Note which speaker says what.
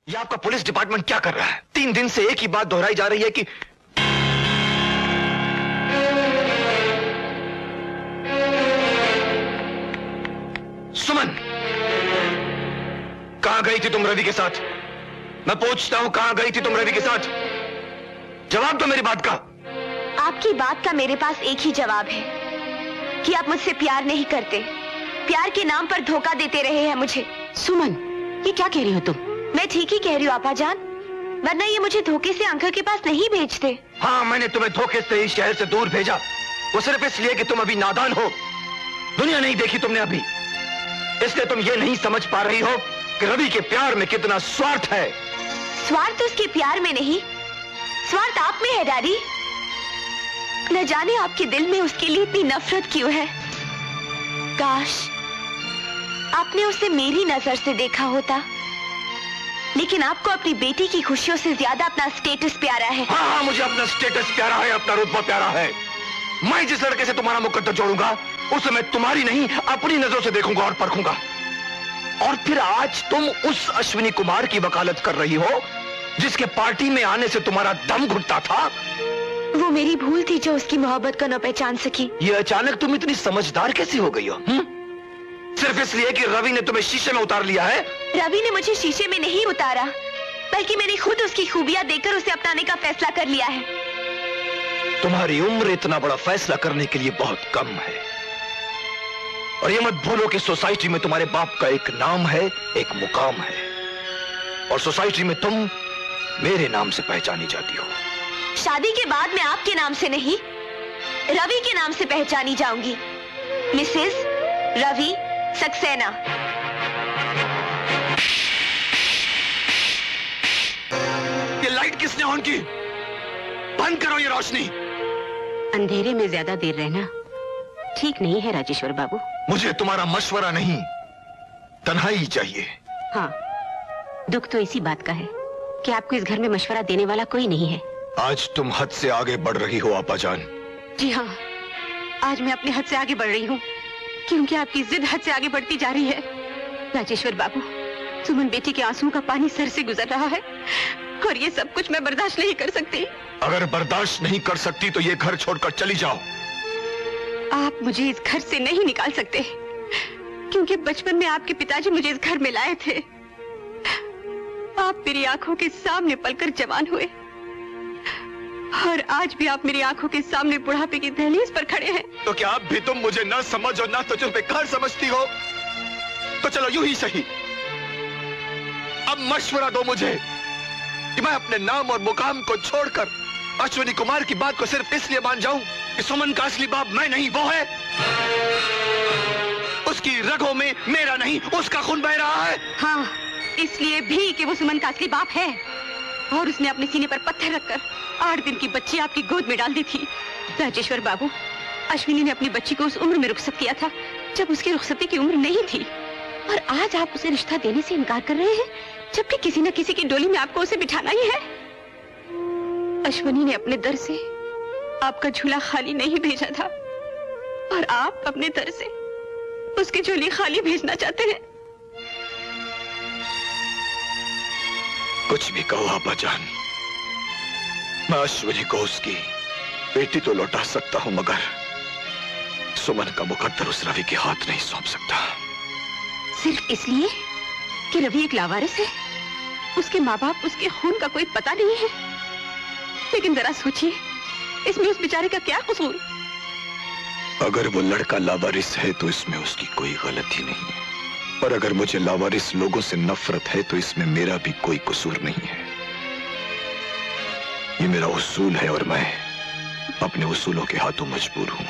Speaker 1: ये आपका police department क्या कर रहा है? 3 दिन से एक ही बात दोहराई जा रही है कि सुमन, कहां गई थी तुम रवि के साथ? मैं पूछता हूं, कहां गई थी तुम रवि के साथ? जवाब दो मेरी बात का।
Speaker 2: आपकी बात का मेरे पास एक ही जवाब है कि आप मुझसे प्यार नहीं करते, प्यार के नाम पर धोखा देते रहे हैं मुझे।
Speaker 3: सुमन, ये क्या कह रही हो तुम?
Speaker 2: मैं ठीक ही कह रही हूँ आपा जान, वरना ये मुझे धोखे से अंकल के पास नहीं भेजते।
Speaker 1: हाँ, मैंने तुम्हें धोखे से इस शहर से दूर भेजा, वो सिर्फ इसलिए कि तुम अभी नादान हो। दुनिया नहीं देखी तुमने अभी, इसलिए तुम ये नहीं समझ पा रही हो कि रवि के प्यार में कितना स्वार्थ है।
Speaker 2: स्वार्थ तो उसके प्यार में नहीं, स्वार्थ आप में है डैडी। न जाने आपके दिल में उसके लिए इतनी नफरत क्यों है। काश आपने उसे मेरी नजर से देखा होता, लेकिन आपको अपनी बेटी की खुशियों से ज्यादा अपना स्टेटस प्यारा है।
Speaker 1: हाँ हाँ, मुझे अपना स्टेटस प्यारा है, अपना रुतबा प्यारा है। मैं जिस लड़के से तुम्हारा मुकद्दर जोड़ूंगा उसे मैं तुम्हारी नहीं अपनी नजरों से देखूंगा और परखूंगा। और फिर आज तुम उस अश्विनी कुमार की वकालत कर रही हो जिसके पार्टी में आने से तुम्हारा दम घुटता था।
Speaker 2: वो मेरी भूल थी जो उसकी मोहब्बत को न पहचान सकी।
Speaker 1: ये अचानक तुम इतनी समझदार कैसी हो गई हो? सिर्फ इसलिए कि रवि ने तुम्हें शीशे में उतार लिया है?
Speaker 2: रवि ने मुझे शीशे में नहीं उतारा, बल्कि मैंने खुद उसकी खूबियां देखकर उसे अपनाने का फैसला कर लिया है।
Speaker 1: तुम्हारी उम्र इतना बड़ा फैसला करने के लिए बहुत कम है। और ये मत भूलो कि सोसाइटी में तुम्हारे बाप का एक नाम है, एक मुकाम है, और सोसाइटी में तुम मेरे नाम से पहचानी जाती हो।
Speaker 2: शादी के बाद मैं आपके नाम से नहीं, रवि के नाम से पहचानी जाऊंगी। मिसेस रवि सक्सेना।
Speaker 1: ये लाइट किसने ऑन की? बंद करो ये रोशनी।
Speaker 3: अंधेरे में ज्यादा देर रहना ठीक नहीं है राजेश्वर बाबू।
Speaker 1: मुझे तुम्हारा मशवरा नहीं, तन्हाई चाहिए।
Speaker 3: हाँ, दुख तो इसी बात का है कि आपको इस घर में मशवरा देने वाला कोई नहीं है।
Speaker 1: आज तुम हद से आगे बढ़ रही हो आपा जान।
Speaker 3: जी हाँ, आज मैं अपने हद से आगे बढ़ रही हूँ, क्योंकि आपकी जिद हद से आगे बढ़ती जा रही है। राजेश्वर बाबू, सुमन बेटी के आंसुओं का पानी सर से गुजर रहा है, और ये सब कुछ मैं बर्दाश्त नहीं कर सकती।
Speaker 1: अगर बर्दाश्त नहीं कर सकती तो ये घर छोड़कर चली जाओ।
Speaker 3: आप मुझे इस घर से नहीं निकाल सकते, क्योंकि बचपन में आपके पिताजी मुझे इस घर में लाए थे। आप मेरी आंखों के सामने पलकर जवान हुए, और आज भी आप मेरी आंखों के सामने बुढ़ापे की दहलीज पर खड़े हैं।
Speaker 1: तो क्या अब भी तुम मुझे ना समझ और ना तुझे बेकार समझती हो? तो चलो यूं ही सही, अब मशवरा दो मुझे कि मैं अपने नाम और मुकाम को छोड़कर अश्विनी कुमार की बात को सिर्फ इसलिए मान जाऊं कि सुमन का असली बाप मैं नहीं, वो है। उसकी रगों में मेरा नहीं, उसका खून बह रहा है।
Speaker 3: हाँ, इसलिए भी कि वो सुमन का असली बाप है, और उसने अपने सीने पर पत्थर रखकर 8 दिन की बच्ची आपकी गोद में डाल दी थी। राजेश्वर बाबू, अश्विनी ने अपनी बच्ची को उस उम्र में रुखसत किया था जब उसकी रुखसती की उम्र नहीं थी, और आज आप उसे रिश्ता देने से इनकार कर रहे हैं, जबकि किसी न किसी की डोली में आपको उसे बिठाना ही है। अश्विनी ने अपने दर से आपका झूला खाली नहीं भेजा था, और आप अपने दर से उसकी झोली खाली भेजना चाहते हैं।
Speaker 1: कुछ भी कहो आपा जान, मैं अश्विनी को उसकी बेटी तो लौटा सकता हूं, मगर सुमन का मुकद्दर उस रवि के हाथ नहीं सौंप सकता।
Speaker 3: सिर्फ इसलिए कि रवि एक लावारिस है, उसके माँ बाप, उसके खून का कोई पता नहीं है। लेकिन जरा सोचिए, इसमें उस बेचारे का क्या कसूर?
Speaker 1: अगर वो लड़का लावारिस है तो इसमें उसकी कोई गलती नहीं है, पर अगर मुझे लावारिस लोगों से नफरत है तो इसमें मेरा भी कोई कसूर नहीं है। ये मेरा उसूल है और मैं अपने उसूलों के हाथों मजबूर हूं।